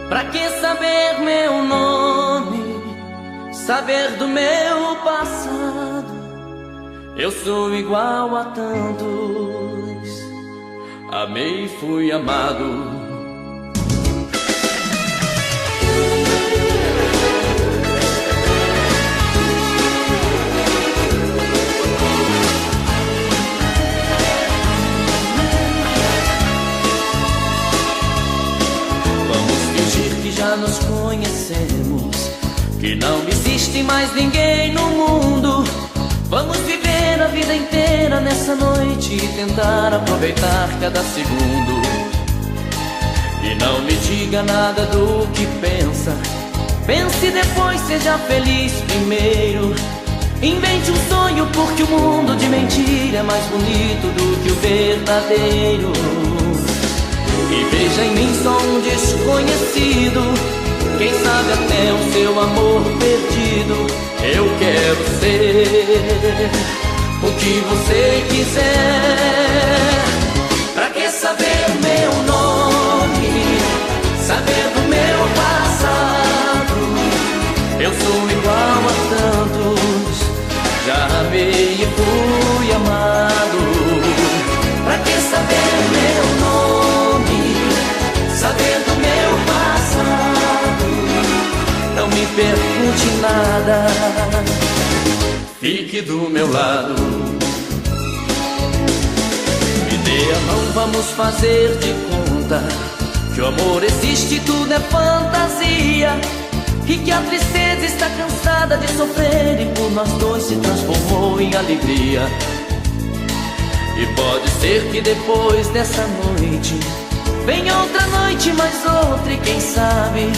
Pra que saber meu nome, saber do meu passado? Eu sou igual a tantos, amei e fui amado. Já nos conhecemos, que não existe mais ninguém no mundo. Vamos viver a vida inteira nessa noite e tentar aproveitar cada segundo. E não me diga nada do que pensa, pense depois, seja feliz primeiro. Invente um sonho, porque o mundo de mentira é mais bonito do que o verdadeiro. E veja em mim só um desconhecido, quem sabe até o seu amor perdido. Eu quero ser o que você quiser. Pra que saber meu nome, saber do meu passado? Eu sou igual a tantos, já amei e fui amado. Pra que saber meu nome, saber do meu passado? Não me pergunte nada, fique do meu lado. Me dê a mão, vamos fazer de conta que o amor existe, tudo é fantasia, e que a tristeza está cansada de sofrer e por nós dois se transformou em alegria. E pode ser que depois dessa noite venha outra noite, mais outra, e quem sabe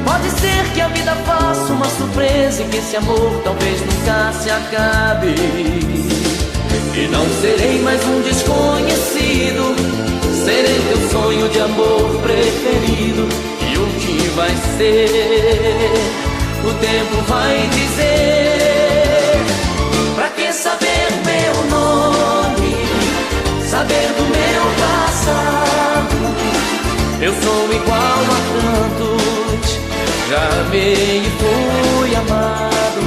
pode ser que a vida faça uma surpresa e que esse amor talvez nunca se acabe. E não serei mais um desconhecido, serei teu sonho de amor preferido. E o que vai ser, o tempo vai dizer. Pra que saber meu nome, saber do meu passado? Eu sou igual a tantos, já amei e fui amado.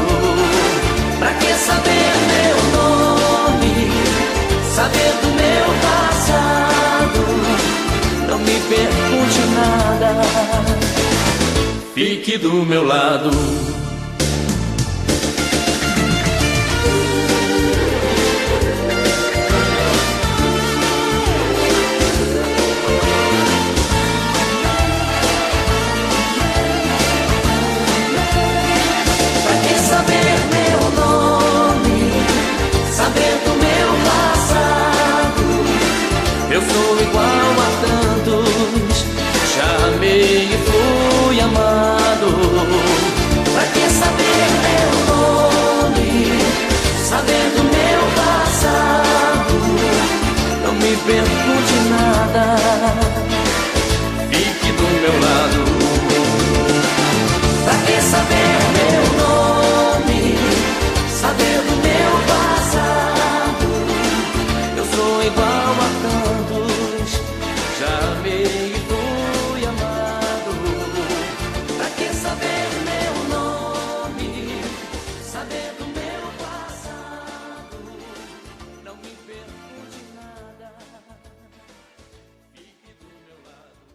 Pra que saber meu nome, saber do meu passado? Não me pergunte nada, fique do meu lado. Eu sou igual a tantos, já amei e fui amado. Pra que saber meu nome, saber do meu passado? Não me pergunte nada, fique do meu lado. Pra que saber meu nome, saber do meu passado? Eu sou igual a tantos, já amei e fui amado. Pra que saber meu nome, saber do meu passado? Não me pergunte nada, fique do meu lado.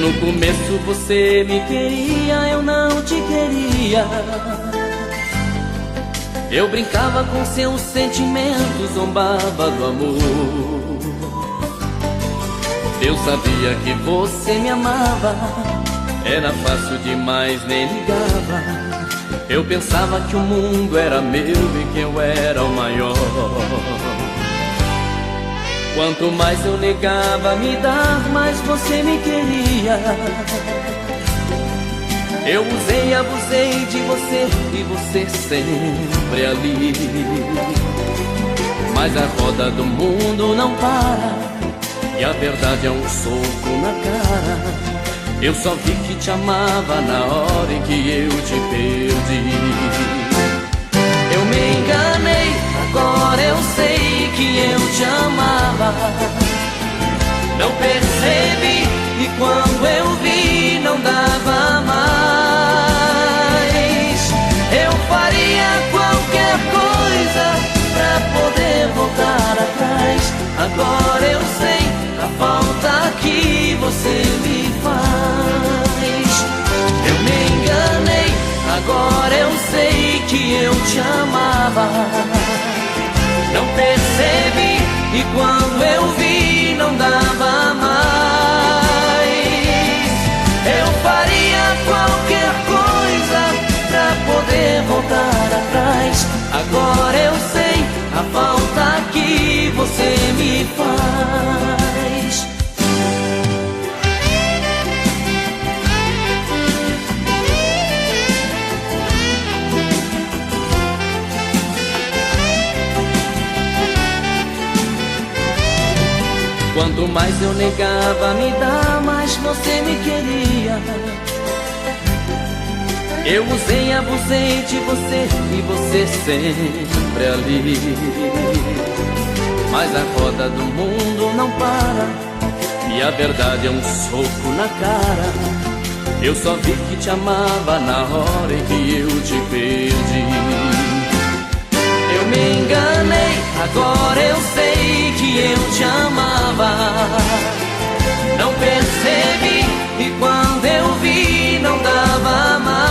No começo você me queria, eu não te queria. Eu brincava com seus sentimentos, zombava do amor. Eu sabia que você me amava, era fácil demais, nem ligava. Eu pensava que o mundo era meu e que eu era o maior. Quanto mais eu negava me dar, mais você me queria. Eu usei e abusei de você e você sempre ali. Mas a roda do mundo não para, e a verdade é um soco na cara. Eu só vi que te amava na hora em que eu te perdi. Eu me enganei, agora eu sei que eu te amava. Não percebi e quando eu vi não dava mais. Eu faria qualquer coisa pra poder voltar atrás. Agora eu sei a falta que você me faz. Eu me enganei, agora eu sei que eu te amava. Não percebi e quando eu vi não dava mais. Eu faria qualquer coisa pra poder voltar atrás. Agora eu sei a falta que você me faz. Quanto mais eu negava me dar, mais você me queria. Eu usei, abusei de você e você sempre ali. Mas a roda do mundo não para e a verdade é um soco na cara. Eu só vi que te amava na hora em que eu te perdi. Eu me enganei, agora eu sei que eu te amava. Não percebi e quando eu vi não dava mais.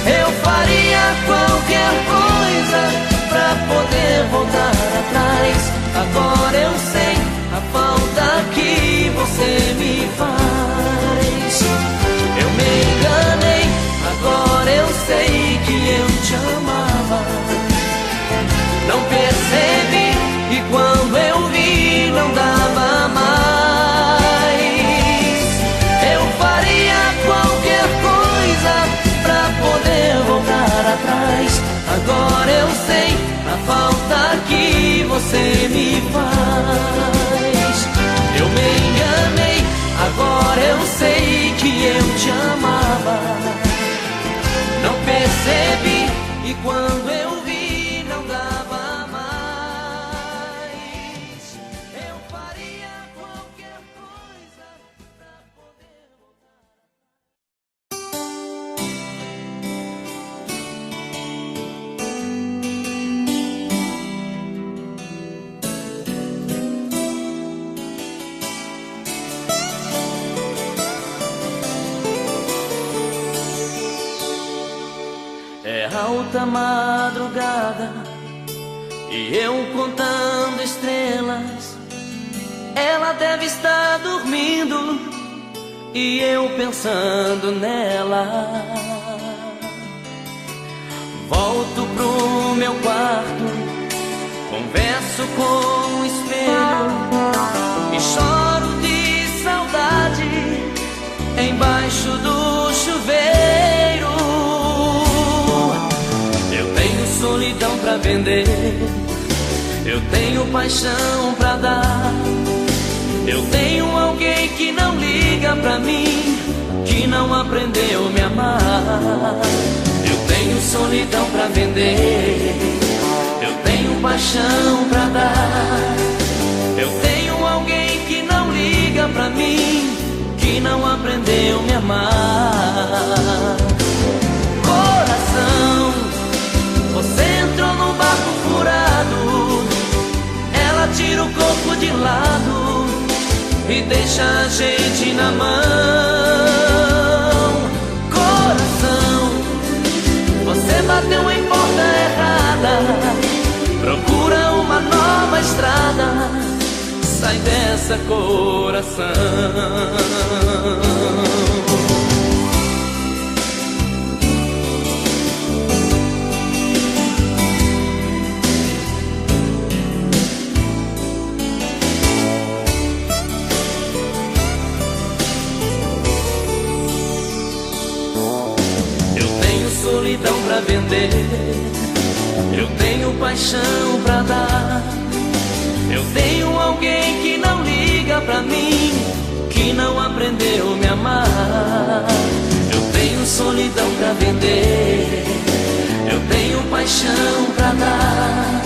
Eu faria qualquer coisa pra poder voltar atrás. Agora eu sei a falta que você me faz. Eu me enganei, agora eu sei que eu te amava. Não percebi e quando eu vi não dava mais. Eu faria qualquer coisa pra poder voltar atrás. Agora eu sei a falta que você me faz. Eu me enganei, agora eu sei que eu te amava. Não percebi e quando eu vi não dava mais. Eu faria qualquer coisa pra poder voltar. É alta madrugada e eu contando estrelas. Ela deve estar dormindo e eu pensando nela. Volto pro meu quarto, converso com o espelho e choro de saudade embaixo do chuveiro. Solidão pra vender, eu tenho paixão pra dar. Eu tenho alguém que não liga pra mim, que não aprendeu a me amar. Eu tenho solidão pra vender, eu tenho paixão pra dar. Eu tenho alguém que não liga pra mim, que não aprendeu a me amar. Coração, você entrou num barco furado. Ela tira o corpo de lado e deixa a gente na mão. Coração, você bateu em porta errada. Procura uma nova estrada. Sai dessa, coração. Solidão pra vender, eu tenho paixão pra dar. Eu tenho alguém que não liga pra mim, que que não aprendeu a me amar. Eu tenho solidão pra vender, eu tenho paixão pra dar.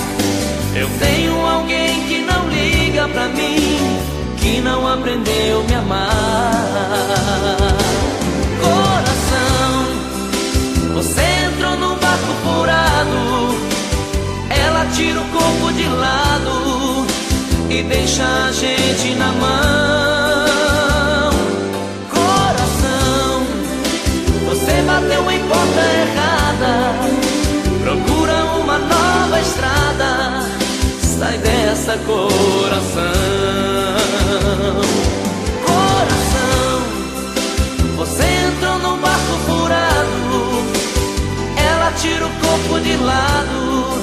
Eu tenho alguém que não liga pra mim, que não aprendeu a me amar. Coração, você entrou num barco furado, ela tira o corpo de lado e deixa a gente na mão. Coração, você bateu em porta errada, procura uma nova estrada, sai dessa, coração. Coração, você entrou num barco furado, ela tira o corpo de lado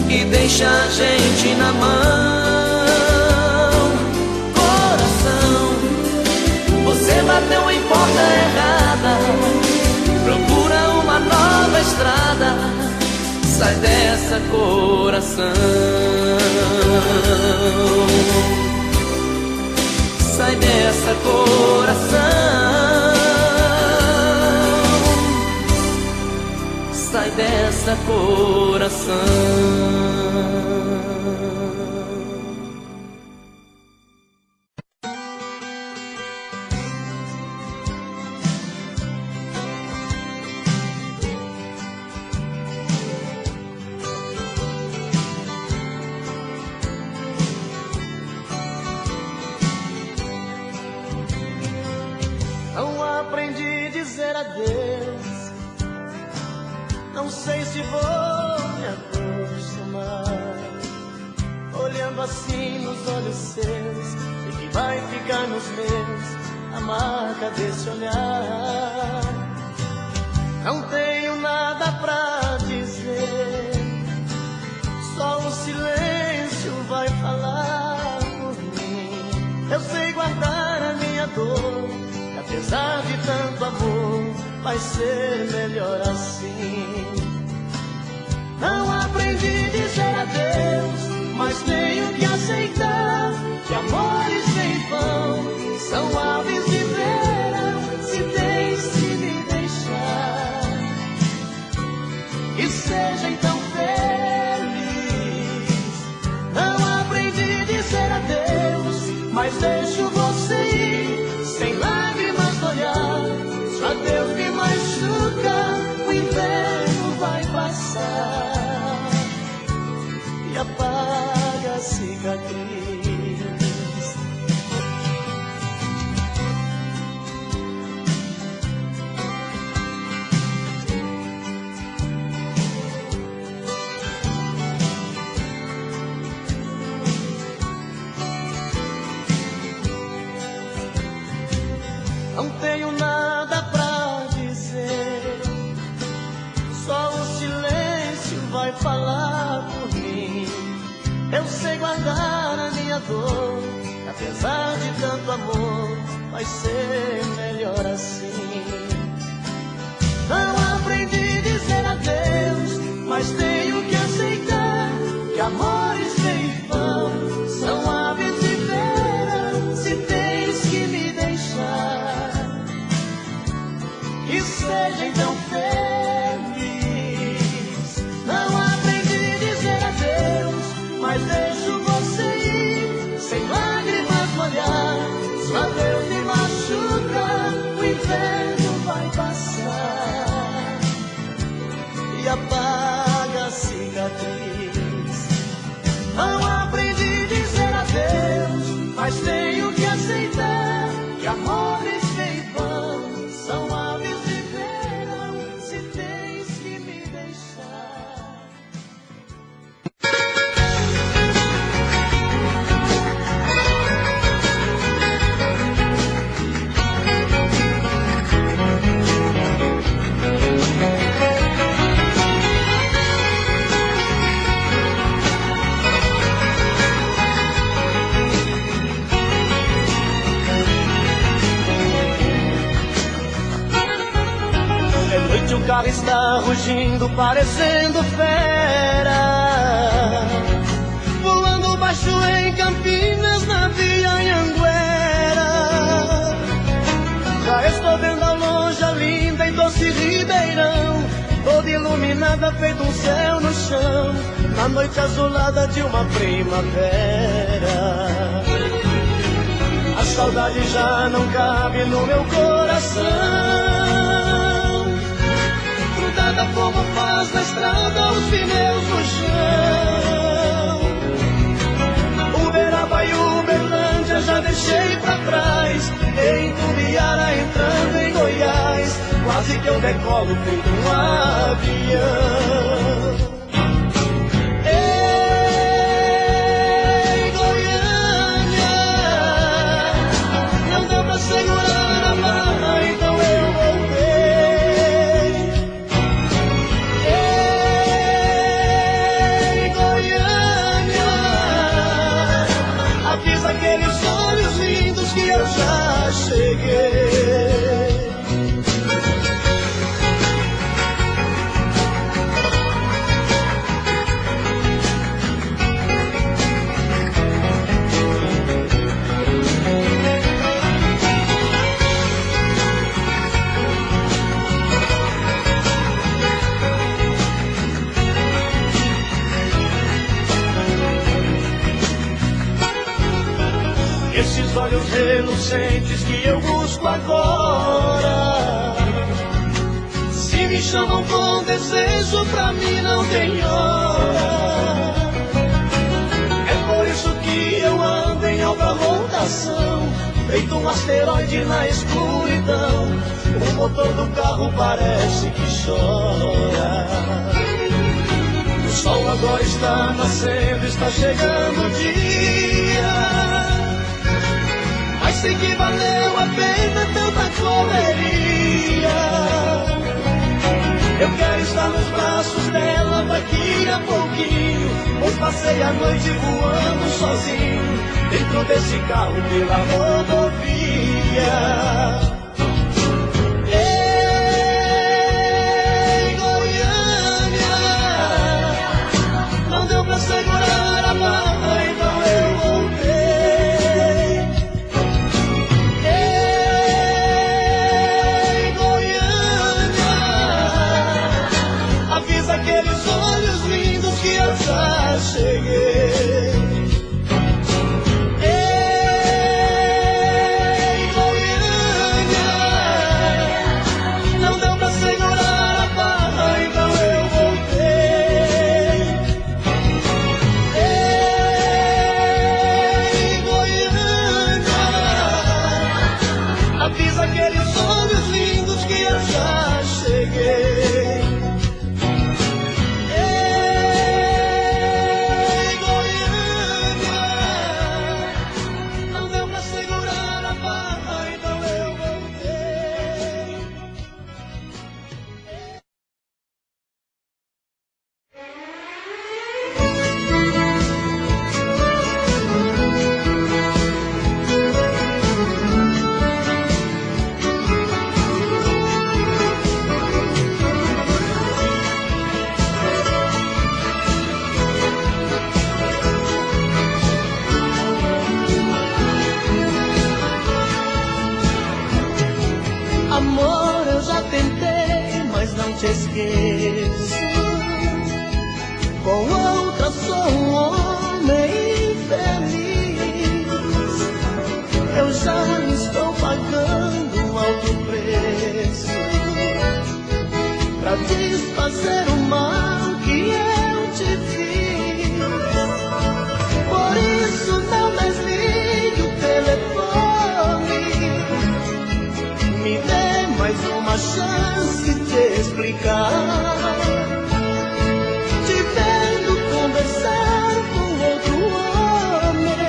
e deixa a gente na mão. Coração, você bateu em porta errada, procura uma nova estrada, sai dessa, coração. Sai dessa, coração. Sai dessa, coração. Não aprendi a dizer adeus, não sei se vou me acostumar, olhando assim nos olhos seus, e que vai ficar nos meus a marca desse olhar. Não tenho nada pra dizer, só o silêncio vai falar por mim. Eu sei guardar a minha dor, apesar de tanto amor, vai ser melhor assim. Não aprendi a dizer adeus, mas tenho que aceitar que amores sem vão são aves de verão, se tens que me deixar. E seja então feliz. Não aprendi a dizer adeus, mas deixo você ir sem lágrimas no olhar. Se adeus me machuca, o inverno vai passar e apaga a cicatriz. Não tenho nada pra dizer, só o silêncio vai falar por mim. Eu sei guardar a minha dor, apesar de tanto amor, vai ser melhor assim. Não aprendi a dizer adeus, mas tenho que aceitar que amores sem vão são aves de verão, se tens que me deixar. E seja então feliz. Não aprendi a dizer adeus, mas deixo você ir sem lágrimas no olhar. Se adeus me machuca, o inverno vai passar e apaga a cicatriz. Não aprendi a dizer adeus, mas tenho que aceitar que amores sem vão são aves de verão, se tens que me deixar. O carro está rugindo, parecendo fera, voando baixo em Campinas, na via Anhanguera. de nada, feito um céu no chão, na noite azulada de uma primavera. A saudade já não cabe no meu coração, grudada como faz na estrada os pneus no chão. Uberaba e Uberlândia já deixei pra trás, em Tubiara entrando em Goiás, quase que eu decolo feito um avião. Ei, Goiânia, não deu pra segurar a barra, então eu voltei. Ei, Goiânia, avisa aqueles olhos lindos que eu já cheguei. Esses olhos relucentes que eu busco agora, se me chamam com desejo, pra mim não tem hora. É por isso que eu ando em alta rotação, feito um asteroide na escuridão. O motor do carro parece que chora. O sol agora está nascendo, está chegando o dia, mas sei que valeu a pena tanta correria. Eu quero estar nos braços dela daqui a pouquinho, pois passei a noite voando sozinho, dentro desse carro pela rodovia. Ei, Goiânia, não deu pra segurar a barra, então eu voltei. Aqueles olhos lindos que eu já cheguei. Ei, Goiânia, não deu pra segurar a barra, então eu voltei. Ei, Goiânia, avisa aqueles olhos lindos que eu já cheguei. Amor, eu já tentei, mas não te esqueço. Com outra sou um homem infeliz. Eu já estou pagando um alto preço pra desfazer o mal que eu te fiz. Por isso não desligue o telefone, me dê mais uma chance de explicar. Te vendo conversar com outro homem,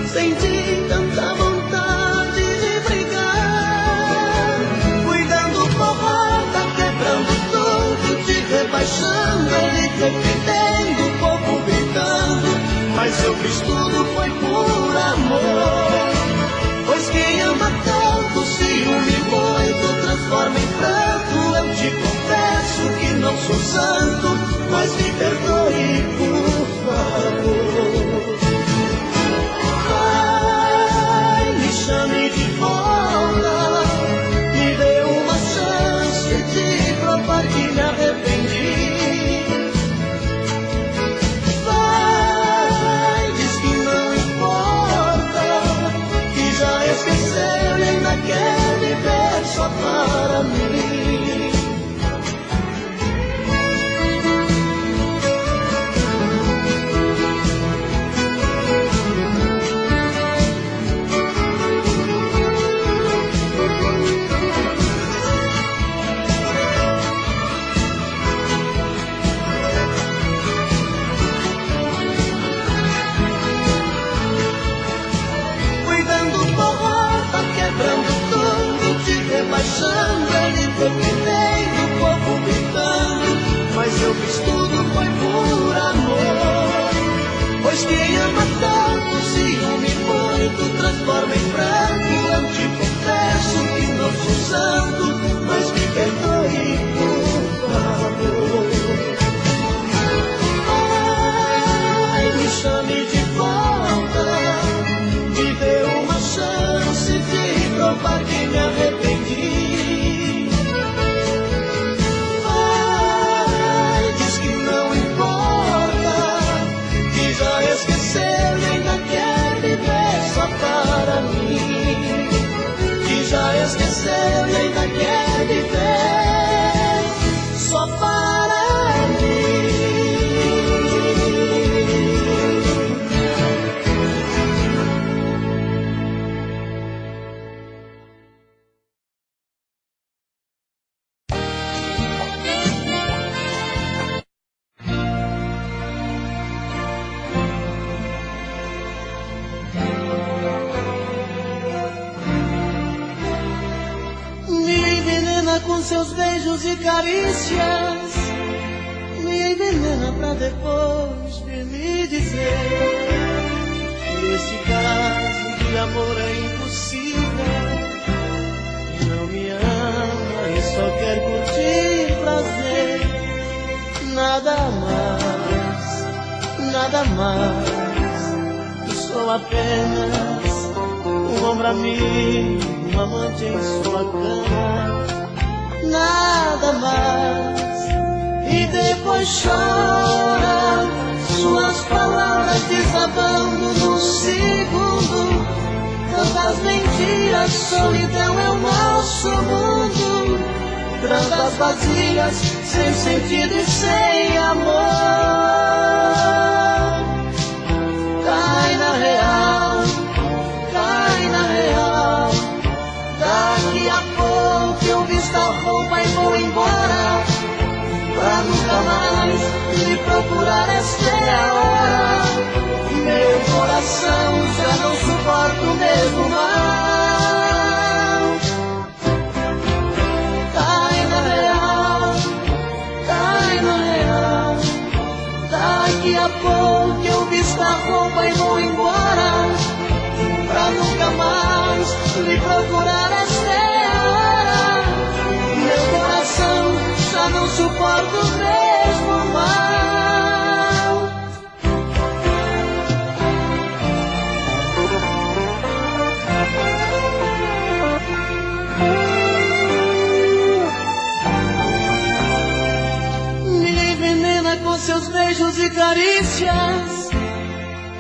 senti tanta vontade de brigar. Fui dando porrada, quebrando tudo, te rebaixando, ele defendendo, o povo gritando. Mas eu fiz tudo, foi por amor. Pois quem ama tanto, ciúme muito, transforma em pranto. Eu te confesso que não sou santo, mas me perdoe, por favor. Ai, me chame de volta, me dê uma chance de provar que me arrependo. dando porrada, quebrando tudo, te rebaixando. Ele terminei do povo gritando, mas eu fiz tudo foi por amor. Pois quem ama tanto, ciúme muito, transforma em pranto. Eu te confesso que não sou santo, mas me perdoe, por favor. Ai, me chame de volta, me dê uma chance de provar que me arrependi. Ai, diz que não importa, que já esqueceu e ainda quer viver só para mim. Que já esqueceu e ainda quer viver só para mim. Com seus beijos e carícias, me envenena pra depois vir me dizer que esse caso de amor é impossível. Não me ama e só quer curtir prazer. Nada mais. Sou apenas um ombro amigo, um amante em sua cama. Nada mais. E depois chora, suas palavras desabando num segundo. Tantas mentiras, solidão é o nosso mundo. Tantas vazias, sem sentido e sem amor. Cai na real, cai na real. Daqui a pouco eu visto a roupa e vou embora, pra nunca mais me procurar. Esta é a hora. Meu coração já não suporta o mesmo mal. Cai na real, cai na real. Daqui a pouco eu visto a roupa e vou embora, pra nunca mais me procurar. Esta é a hora. Meu coração já não suporta o mesmo mal. Me envenena com seus beijos e carícias,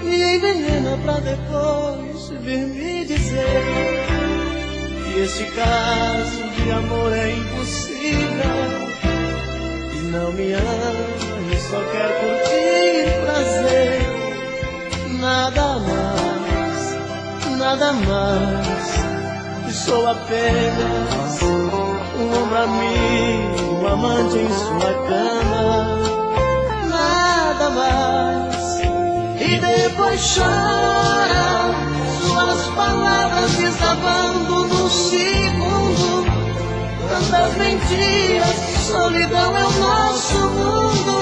me envenena pra depois vir me dizer que esse caso de amor é impossível. E não me ama e só quer curtir prazer. Nada mais. E sou apenas um ombro amigo, um amante em sua cama. Nada mais. E depois chora, suas palavras desabando num segundo. Tantas mentiras, solidão é o nosso mundo.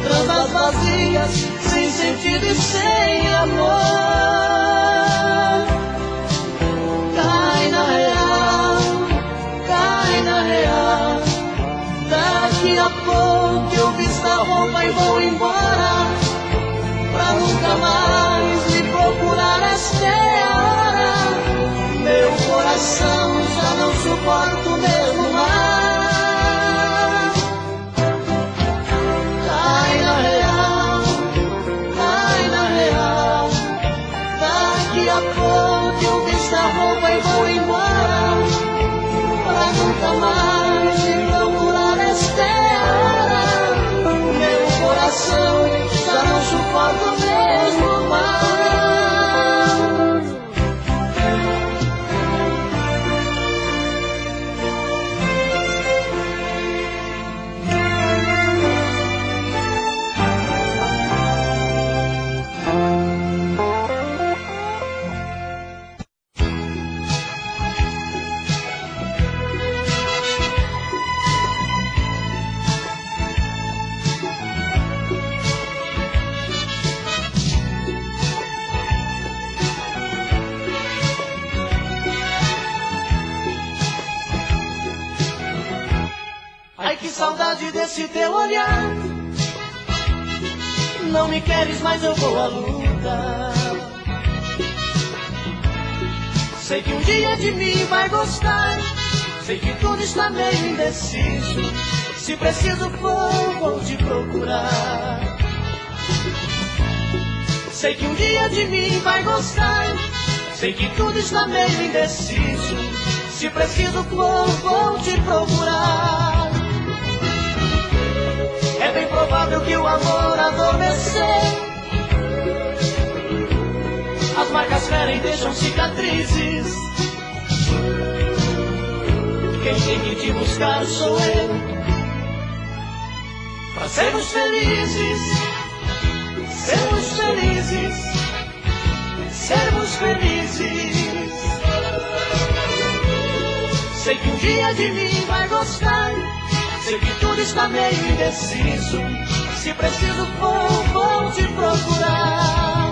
Tantas vazias, sem sentido e sem amor. Cai na real, cai na real. Daqui a pouco eu visto a roupa e vou embora, pra nunca mais me procurar. Esta é a hora. Meu coração já não suporta o mesmo mal. Cai na real, cai na real. Daqui a pouco eu visto a roupa e vou embora, pra nunca mais me procurar. Esta é a hora. Meu coração já não suporta o mesmo mal. saudade desse teu olhar. Não me queres, mas eu vou à luta. Sei que um dia de mim vai gostar. Sei que tudo está meio indeciso. Se preciso for, vou te procurar. Sei que um dia de mim vai gostar. Sei que tudo está meio indeciso. Se preciso for, vou te procurar. É bem provável que o amor adormeceu. As marcas ferem deixam cicatrizes. Quem tem que te buscar sou eu. Pra sermos felizes, sermos felizes, sermos felizes. Sei que um dia de mim vai gostar. Sei que tudo está meio indeciso. Se preciso for, vou te procurar.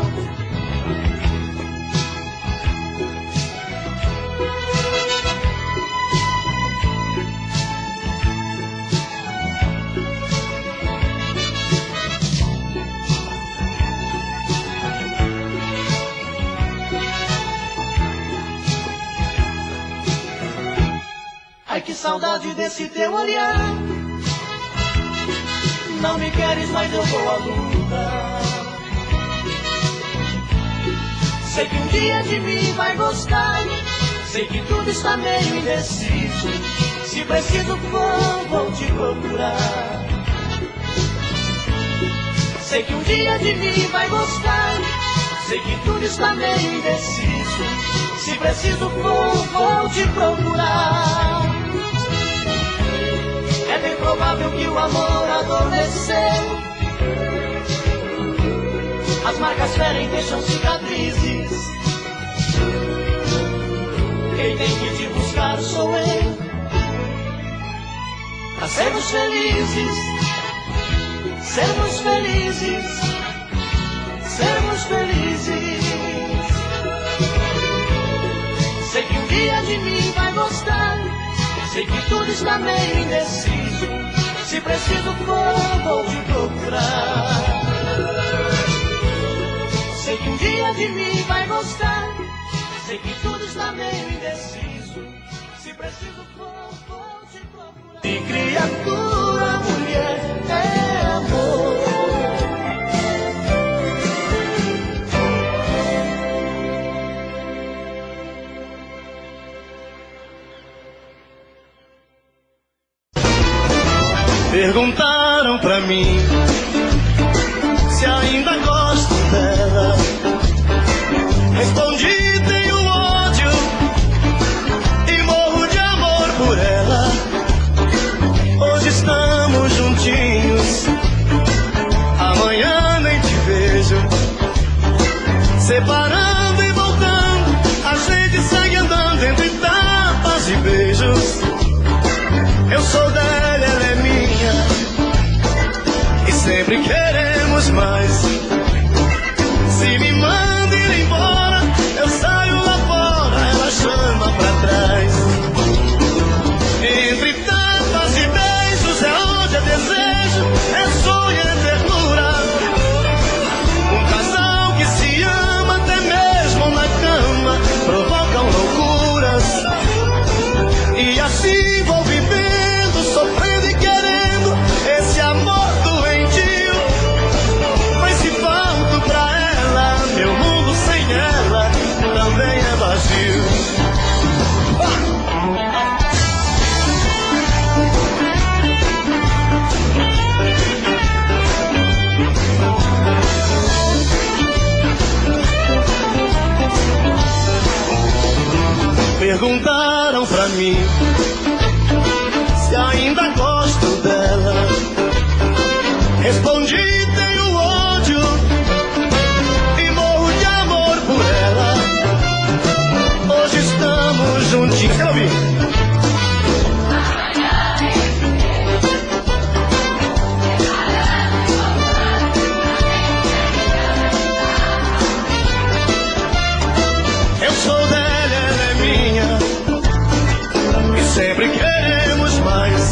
Ai, que saudade desse teu olhar. Não me queres, mas eu vou à luta. Sei que um dia de mim vai gostar. Sei que tudo está meio indeciso. Se preciso for, vou te procurar. Sei que um dia de mim vai gostar. Sei que tudo está meio indeciso. Se preciso for, vou te procurar. É bem provável que o amor adormeceu. As marcas ferem deixam cicatrizes. Quem tem que te buscar sou eu. Pra sermos felizes, sermos felizes, sermos felizes. Sei que um dia de mim vai gostar. Sei que tudo está meio indeciso. Se preciso for, vou te procurar. Sei que um dia de mim vai gostar. Sei que tudo está meio indeciso. Se preciso for, vou te procurar. E criatura, mulher, é amor. Perguntaram pra mim se ainda gosto dela. Respondi, tenho ódio e morro de amor por ela. Hoje estamos juntinhos, amanhã nem te vejo. Separando e voltando, a gente segue andando entre tapas e beijos. Eu sou dela, ela é minha, e sempre queremos mais. Se me manda ir embora, eu saio lá fora, ela chama pra trás. Entre tapas e beijos é onde é desejo, é sonho, é ternura. Um casal que se ama até mesmo na cama, provocam loucuras. E assim vou vivendo, sofrendo e querendo esse amor doentio. Mas se falto pra ela, meu mundo sem ela também é vazio. Perguntaram pra mim se ainda gosto dela. Respondi, tenho ódio e morro de amor por ela. Hoje estamos juntinhos. Quer ouvir? Eu sou dela, ela é minha, e sempre queremos mais.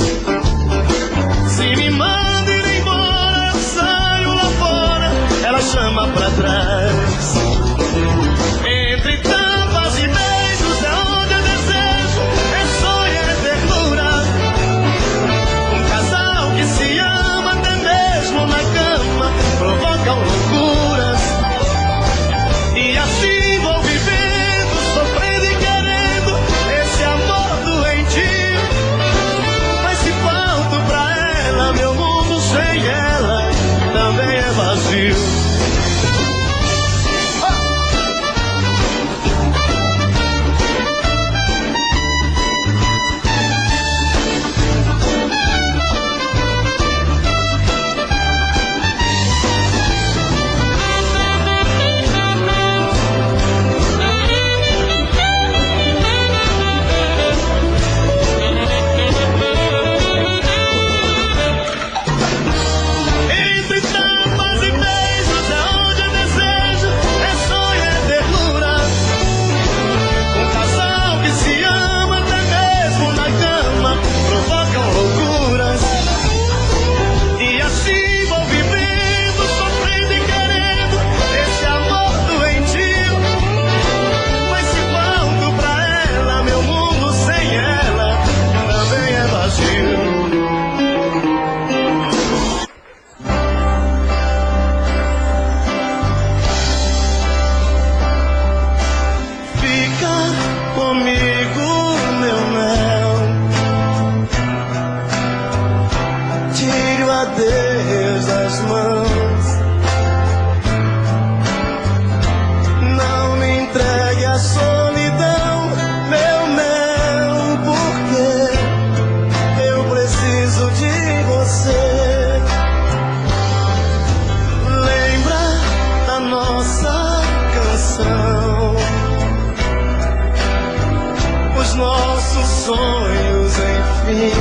sonhos, enfim.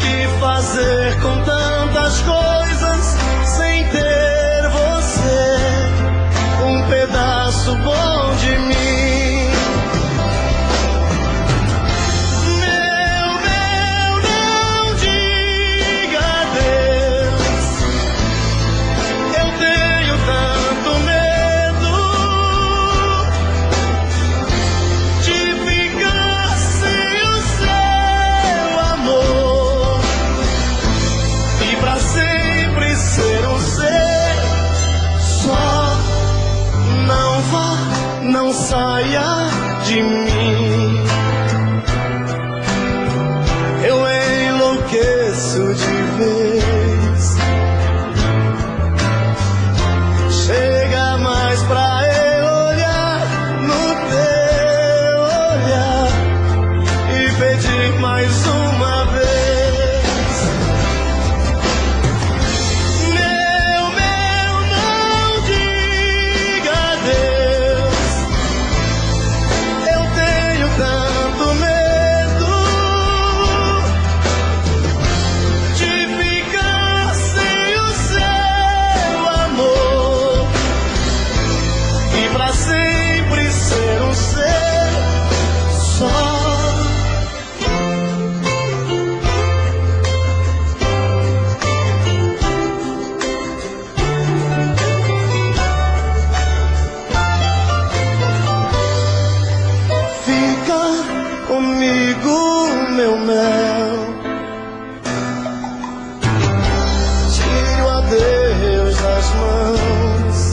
Que fazer com tantas coisas sem ter você, um pedaço bom de mim. Não saia de mim, eu enlouqueço de vez. Chega mais pra eu olhar no teu olhar e pedir mais uma vez. Meu mel, tire o adeus das mãos,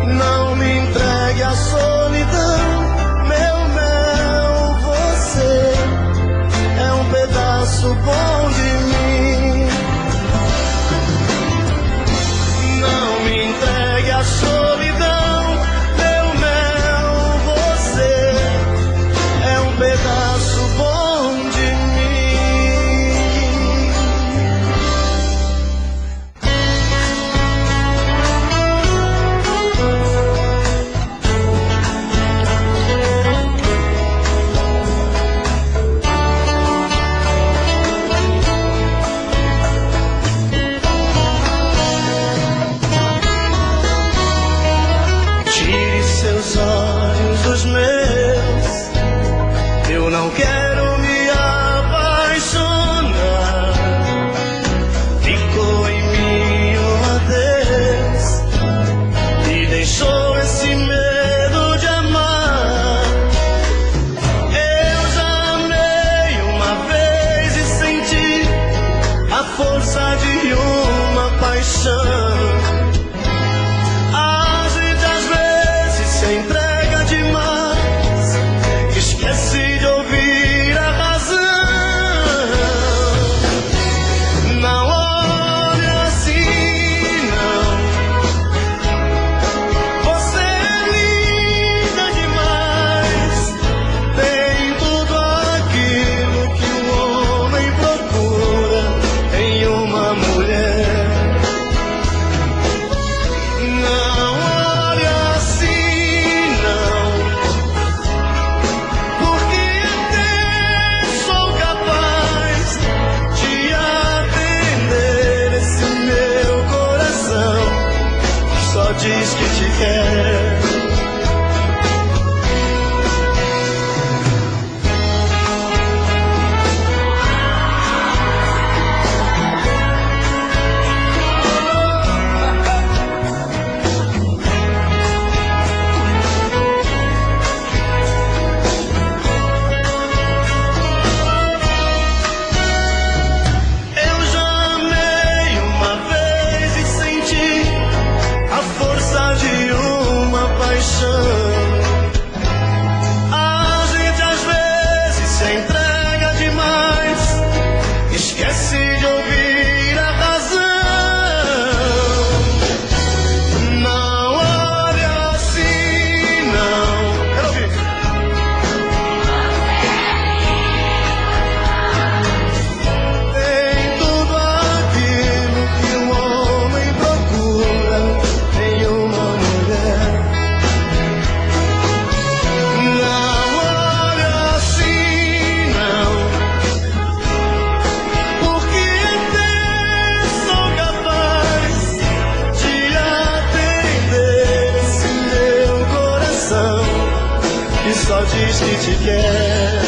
não me entregue à solidão. Meu mel, você é um pedaço bom de mim. Não me entregue à solidão. Pedaço bom de tire seus olhos dos meus. Eu não quero me apaixonar. Ficou em mim um adeus e deixou esse medo de amar. Eu já amei uma vez e senti a força de uma paixão. A gente às vezes se entrega demais, esquece de ouvir a razão. Não olhe assim, não. Você é linda demais, tem tudo aquilo que um homem procura em uma mulher. Não olhe assim, não, porque até sou capaz de atender esse meu coração que só diz que te quer. Eu já amei uma vez e senti a força de uma só diz que te quer.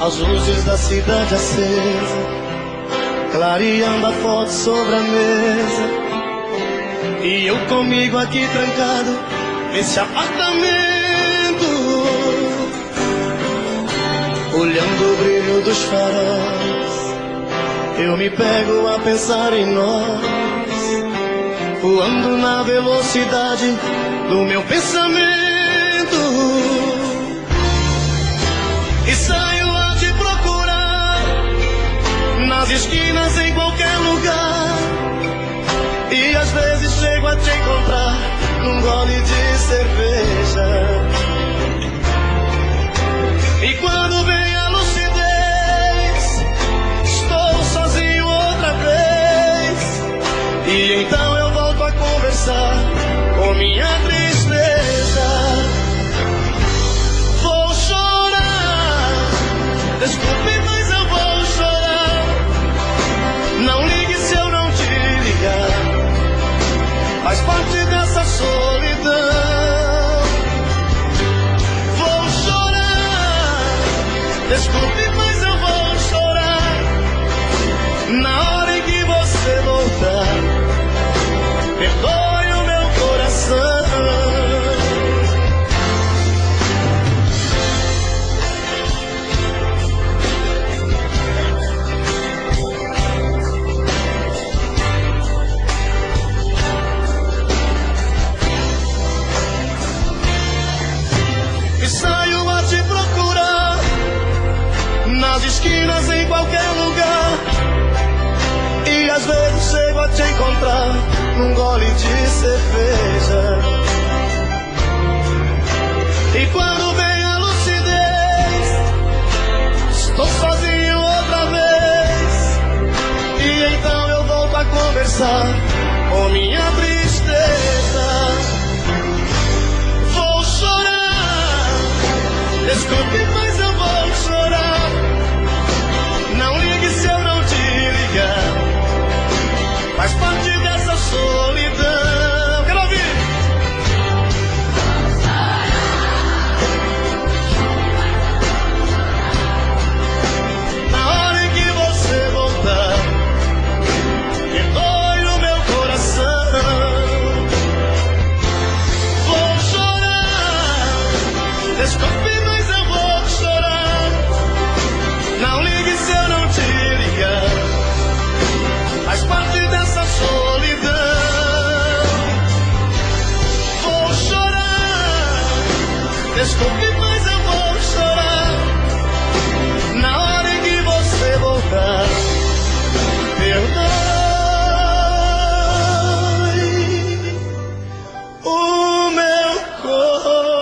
As luzes da cidade acesa, clareando a foto sobre a mesa, e eu comigo aqui trancado nesse apartamento, olhando o brilho dos faróis. Eu me pego a pensar em nós, voando na velocidade do meu pensamento, e saio nas esquinas, em qualquer lugar, e às vezes chego a te encontrar num gole de cerveja. E quando vem a lucidez, estou sozinho outra vez, e então eu volto a conversar com minha tristeza. Vou chorar, desculpe, mas eu vou chorar. Não ligue se eu não te ligar, faz parte dessa solidão. Vou chorar, desculpe, mas eu vou chorar. Na hora em que você voltar, perdoe o meu coração. Saio a te procurar nas esquinas, em qualquer lugar, e às vezes chego a te encontrar num gole de cerveja. E quando vem a lucidez, estou sozinho outra vez, e então eu volto a conversar com minha tristeza. Vou chorar, desculpe, mas eu vou chorar. Não ligue se eu não te ligar, faz parte dessa solidão. Quero ouvir. Na hora em que você voltar, perdoe o meu coração. Vou chorar, desculpe, mas eu vou chorar. Não ligue se eu não te ligar, faz parte dessa solidão. Vou chorar, desculpe, mas eu vou chorar. Na hora em que você voltar, perdoe o meu coração.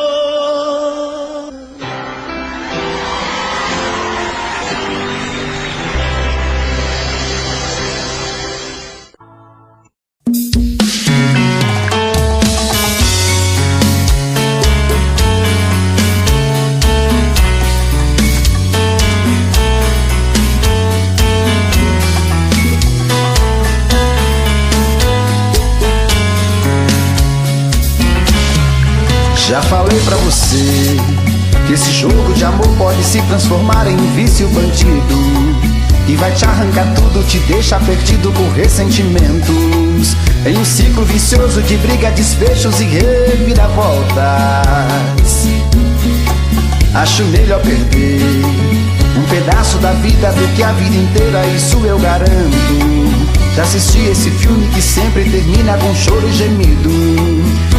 Já falei pra você que esse jogo de amor pode se transformar em um vício bandido, e vai te arrancar tudo, te deixar perdido por ressentimentos, em um ciclo vicioso de briga, desfechos e reviravoltas. Acho melhor perder um pedaço da vida do que a vida inteira, isso eu garanto. Já assisti esse filme que sempre termina com choro e gemido.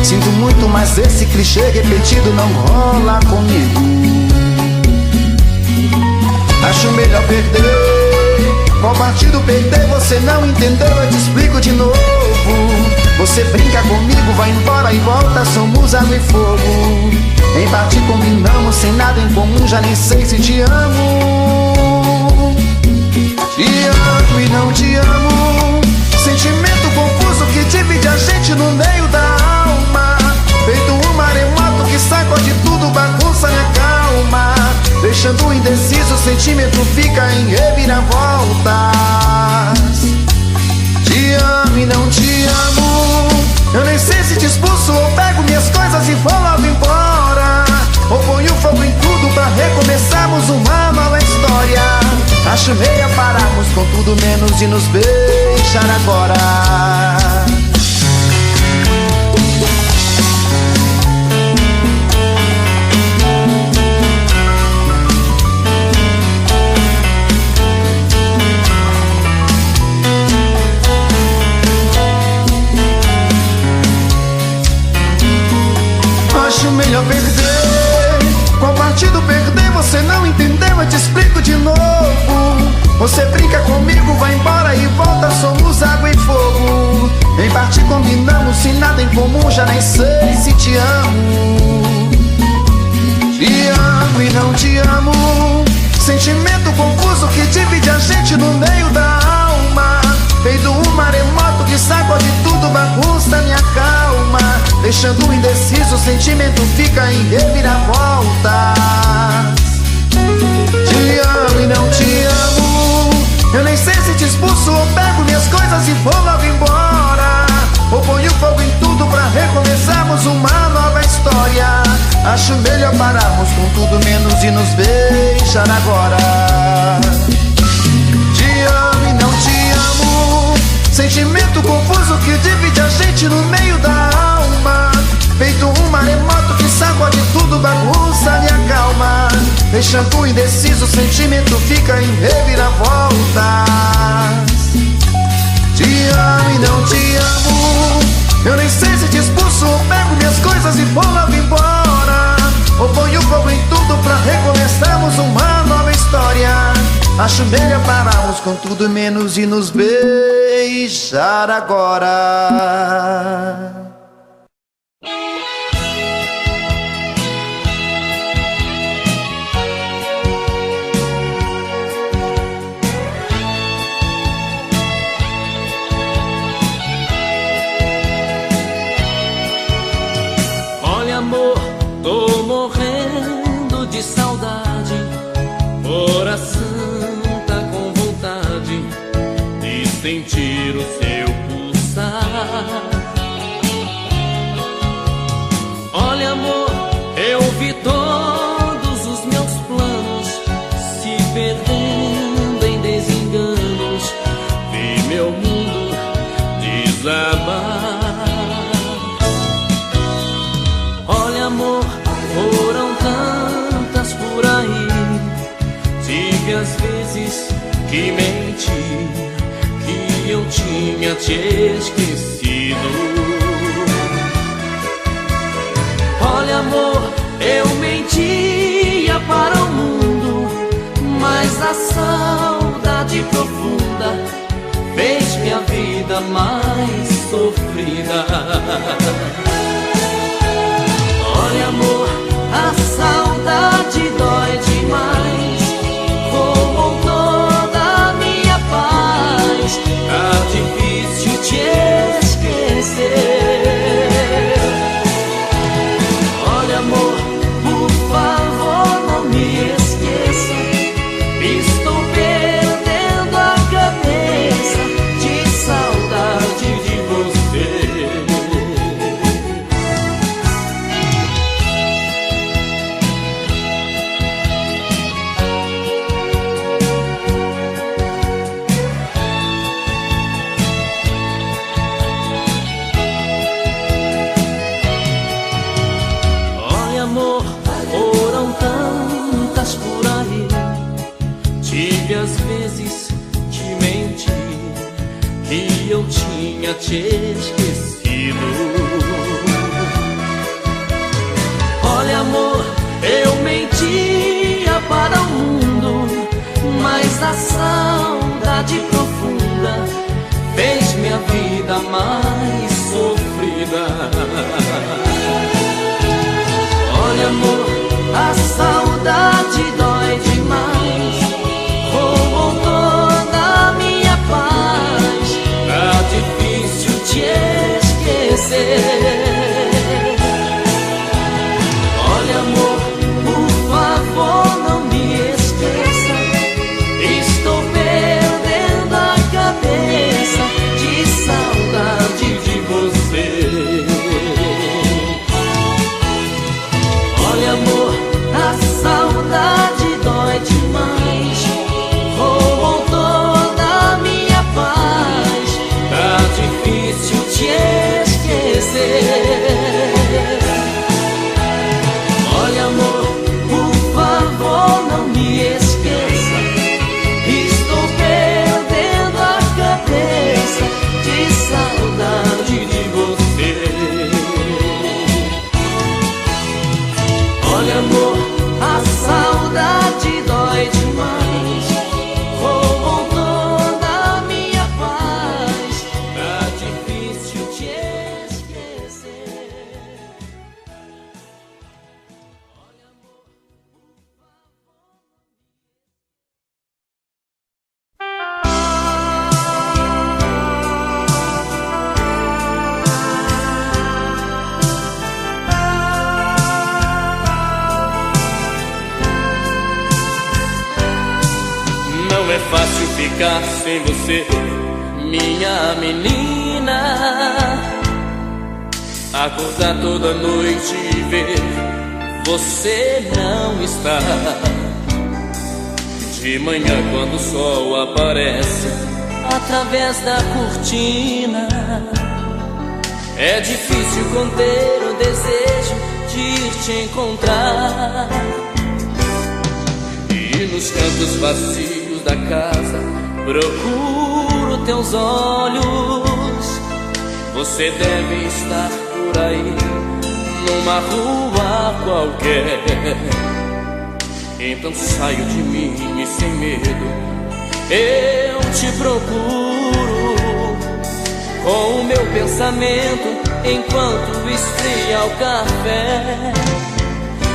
Sinto muito, mas esse clichê repetido não rola comigo. Acho melhor perder. Qual partido perder? Você não entendeu, eu te explico de novo. Você brinca comigo, vai embora e volta, somos água e fogo. Em parte combinamos, sem nada em comum, já nem sei se te amo. Te amo e não te amo, sentimento confuso que divide a gente no meio da alma. Feito um maremoto que sacode tudo, bagunça minha calma. Deixando indeciso, o sentimento fica em reviravoltas. Te amo e não te amo, eu nem sei se te expulso ou pego minhas coisas e vou logo embora. Ou ponho fogo em tudo pra recomeçarmos uma nova história. Acho meio pararmos com tudo menos de nos beijar agora. Acho melhor perder. Qual partido perder? Você não entendeu, eu te explico de novo. Você brinca comigo, vai embora e volta, somos água e fogo. Em parte combinamos, sem nada em comum, já nem sei se te amo. Te amo e não te amo, sentimento confuso que divide a gente no meio da alma. Feito um maremoto que sacode tudo, bagunça minha calma. Deixando indeciso, o sentimento fica em reviravoltas. Te amo e não te amo, eu nem sei se te expulso ou pego minhas coisas e vou logo embora. Ou ponho fogo em tudo pra recomeçarmos uma nova história. Acho melhor pararmos com tudo menos de nos beijar agora. Te amo e não te amo, sentimento confuso que divide a gente no meio da alma. Feito um maremoto que sacode tudo, bagunça minha calma. Deixando indeciso, o sentimento fica em reviravoltas. Te amo e não te amo, eu nem sei se te expulso ou pego minhas coisas e vou logo embora. Ou ponho fogo em tudo pra recomeçarmos uma nova história. Acho melhor pararmos com tudo menos de nos beijar agora. Olha, amor, tô morrendo de saudade. Coração tá com vontade de sentir o seu pulsar. Olha, amor, eu vi todos os meus planos se perdendo em desenganos. Vi meu mundo desabar. Olha, amor, foram tantas por aí. Tive às vezes que menti, que eu tinha te esquecido. Olha, amor, eu mentia para o mundo, mas a saudade profunda fez minha vida mais sofrida. Olha, amor, a saudade dói demais. Roubou toda a minha paz. Tá difícil te esquecer. Olha, amor, por favor, não me esqueça. Estou perdendo a cabeça de saudade de você. Tive às vezes que menti, que eu tinha te esquecido. Olha, amor, eu mentia para o mundo, mas a saudade profunda fez minha vida mais sofrida. Olha, amor, a saudade dói demais. Roubou toda Não é fácil ficar sem você, minha menina. Acordar toda noite e ver você não está. De manhã quando o sol aparece através da cortina, é difícil conter o desejo de ir te encontrar. E nos cantos vazios da casa procuro teus olhos. Você deve estar por aí, numa rua qualquer. Então saio de mim e sem medo eu te procuro, com o meu pensamento enquanto esfria o café.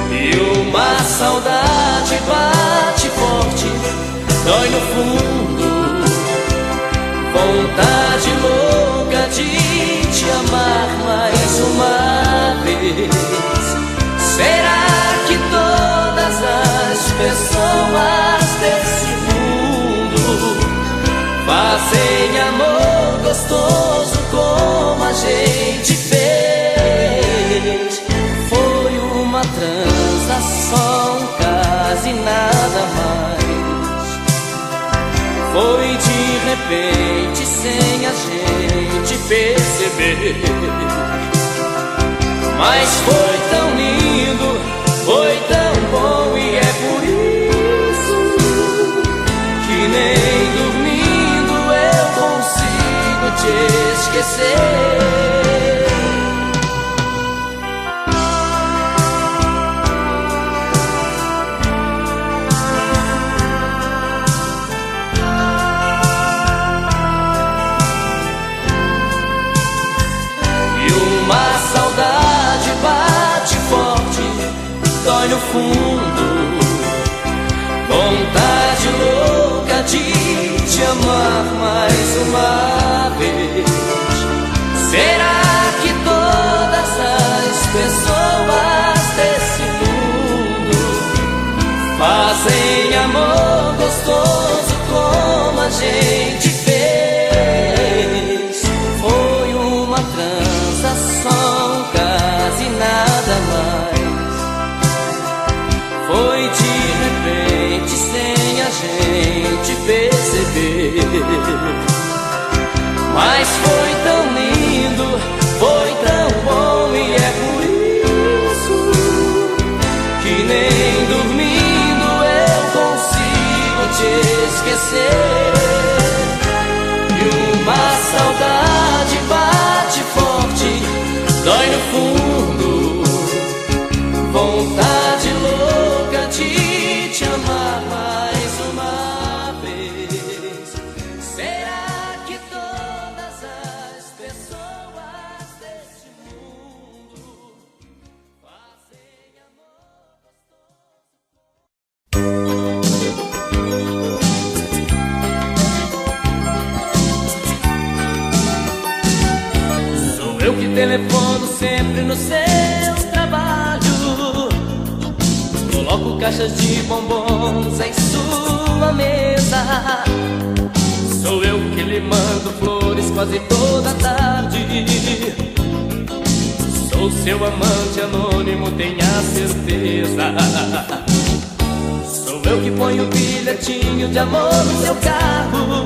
E uma saudade bate forte, dói no fundo, vontade louca de te amar mais uma vez. Será que todas as pessoas desse mundo fazem amor gostoso como a gente fez? Foi uma transação, quase nada mais. Foi de repente, sem a gente perceber. Mas foi tão lindo, foi tão bom, e é por isso que nem dormindo eu consigo te esquecer. Uma saudade bate forte, dói no fundo, vontade louca de te amar mais uma vez. Será que todas as pessoas desse mundo fazem amor gostoso como a gente fez? Foi uma transação, quase nada mais. Foi de repente, sem a gente perceber. Mas foi tão lindo, foi tão bom, e é por isso que nem dormindo eu consigo te esquecer. E uma saudade bate forte, dói no fundo, vontade louca de te amar mais uma vez. Será que todas as pessoas deste mundo fazem amor gostoso? Sou eu que telefono sempre no seu trabalho, coloco caixas de bombons em sua mesa. Sou eu que lhe mando flores quase toda tarde. Sou seu amante anônimo, tenha certeza. Sou eu que ponho o bilhetinho de amor no seu carro.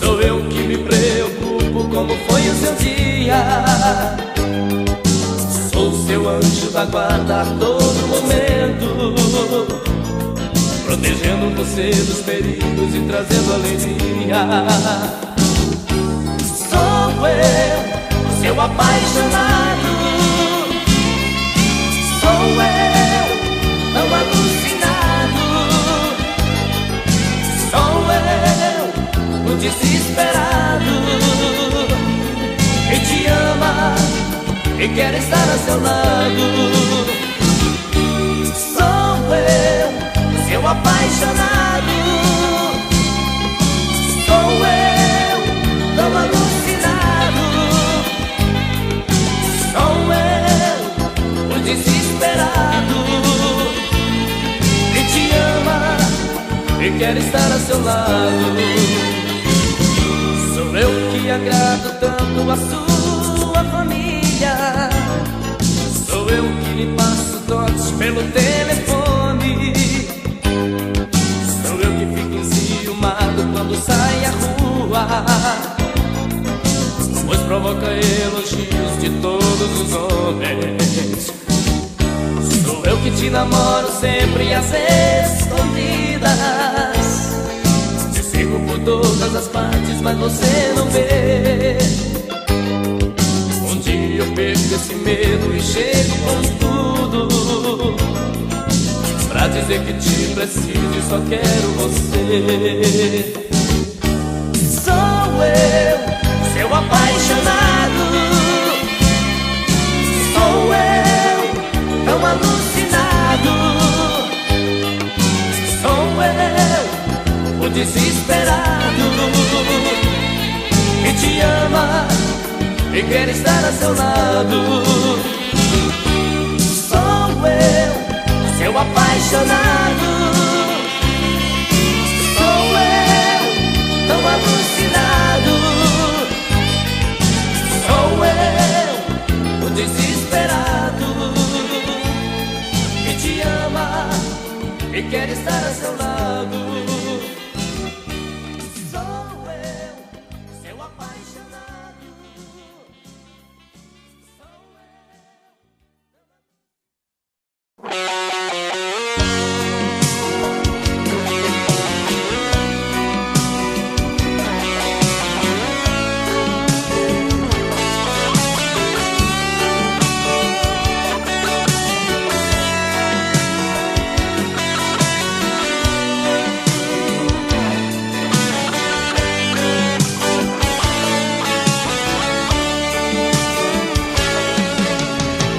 Sou eu que me preocupo como foi o seu dia. Sou seu anjo da guarda a todo momento, protegendo você dos perigos e trazendo alegria. Sou eu, seu apaixonado. Sou eu, tão alucinado. Sou eu, o desesperado, que te ama e quer estar a seu lado. Sou eu, seu apaixonado. Sou eu, tão alucinado. Sou eu, o desesperado, que te ama e quero estar a seu lado. Sou eu que agrado tanto a sua família. Sou eu que lhe passo toques pelo telefone. Sou eu que fico enciumado quando sai à rua, pois provoca elogios de todos os homens. Sou eu que te namoro sempre às escondidas. Te sigo por todas as partes, mas você não vê. Um dia eu perco esse medo e chego com tudo pra dizer que te preciso e só quero você. Sou eu, seu apaixonado. Sou eu, tão alucinado. Sou eu, o desesperado que te ama e quer estar a seu lado. Sou eu, seu apaixonado. Sou eu, tão alucinado. Sou eu, o desesperado que te ama e quer estar a seu lado. Sou eu, seu apaixonado.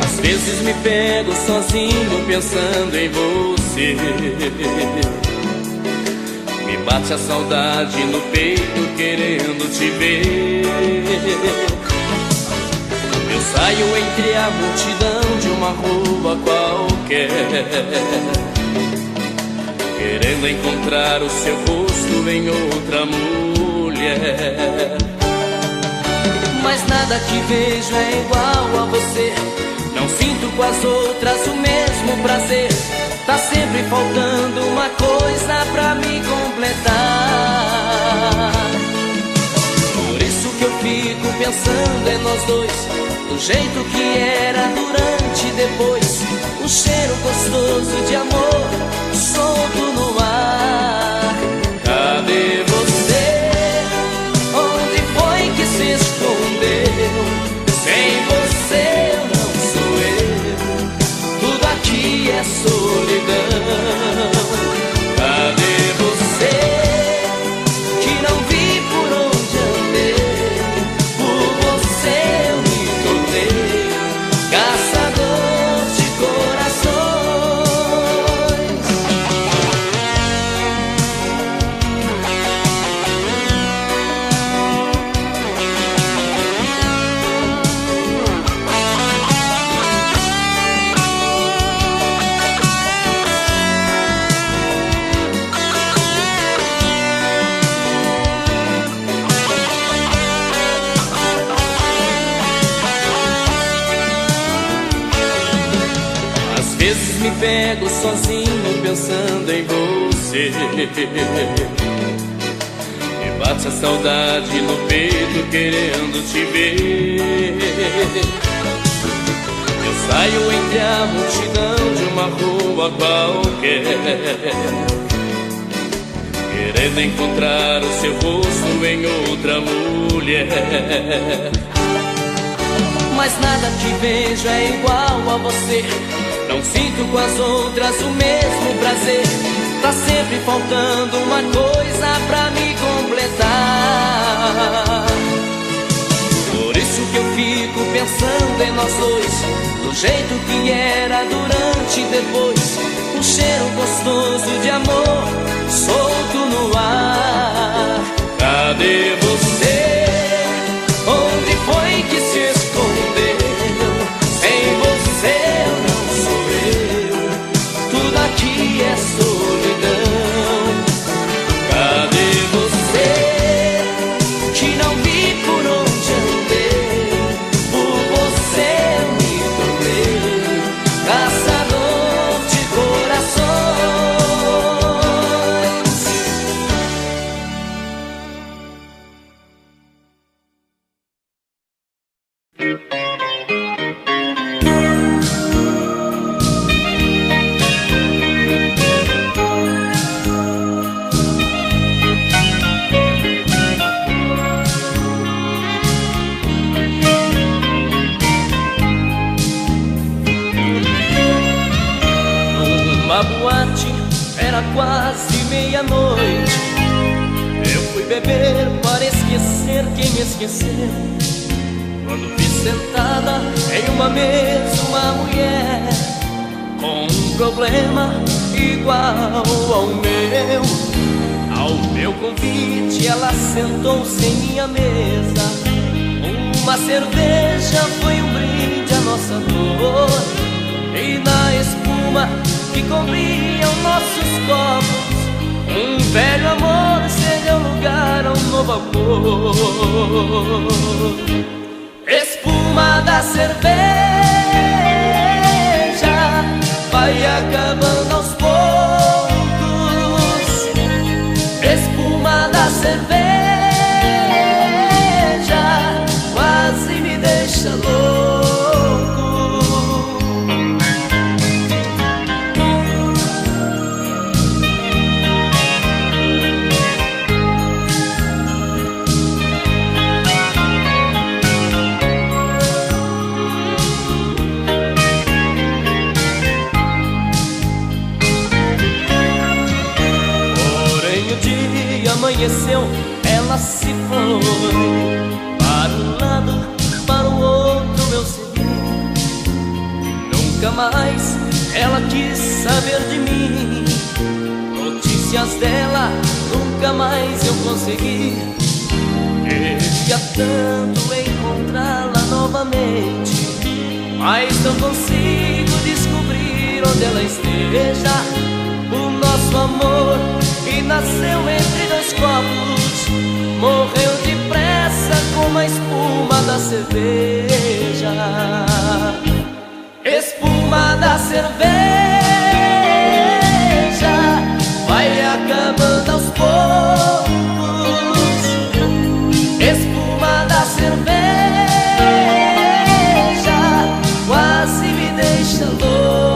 Às vezes me pego sozinho pensando em você. Me bate a saudade no peito querendo te ver. Eu saio entre a multidão de uma rua qualquer, querendo encontrar o seu rosto em outra mulher. Mas nada que vejo é igual a você. Não sinto com as outras o mesmo prazer. Tá sempre faltando uma coisa pra me completar. Por isso que eu fico pensando em nós dois, do jeito que era durante e depois. Um cheiro gostoso de amor solto no ar. Cadê você? Onde foi que se escondeu? Sem você eu não sou eu. Tudo aqui é solidão. Cadê você? Que não vi por onde andei. Por você eu me tornei caçador de corações. Às vezes me pego sozinho pensando em você. Me bate a saudade no peito querendo te ver. Eu saio entre a multidão de uma rua qualquer, querendo encontrar o seu rosto em outra mulher. Mas nada que vejo é igual a você. Não sinto com as outras o mesmo prazer. Tá sempre faltando uma coisa pra me completar. Por isso que eu fico pensando em nós dois, do jeito que era durante e depois. Um cheiro gostoso de amor solto no ar. Cadê você? Onde foi que se escondeu? Sem você eu não sou eu. Tudo aqui é solidão. boate, era quase meia-noite. Eu fui beber para esquecer quem me esqueceu, quando vi sentada em uma mesa uma mulher com um problema igual ao meu. Ao meu convite ela sentou-se em minha mesa. Uma cerveja foi um brinde à nossa dor, e na espuma que cobria os nossos copos, um velho amor cedeu lugar a um novo amor. Espuma da cerveja vai acabando aos poucos. Espuma da cerveja quase me deixa louco. Amanheceu, ela se foi para um lado, para o outro eu segui. Nunca mais ela quis saber de mim. Notícias dela nunca mais eu consegui. Queria tanto encontrá-la novamente, mas não consigo descobrir onde ela esteja. O nosso amor que nasceu entre dois copos morreu depressa como a espuma da cerveja. Espuma da cerveja vai acabando aos poucos. Espuma da cerveja quase me deixa louco.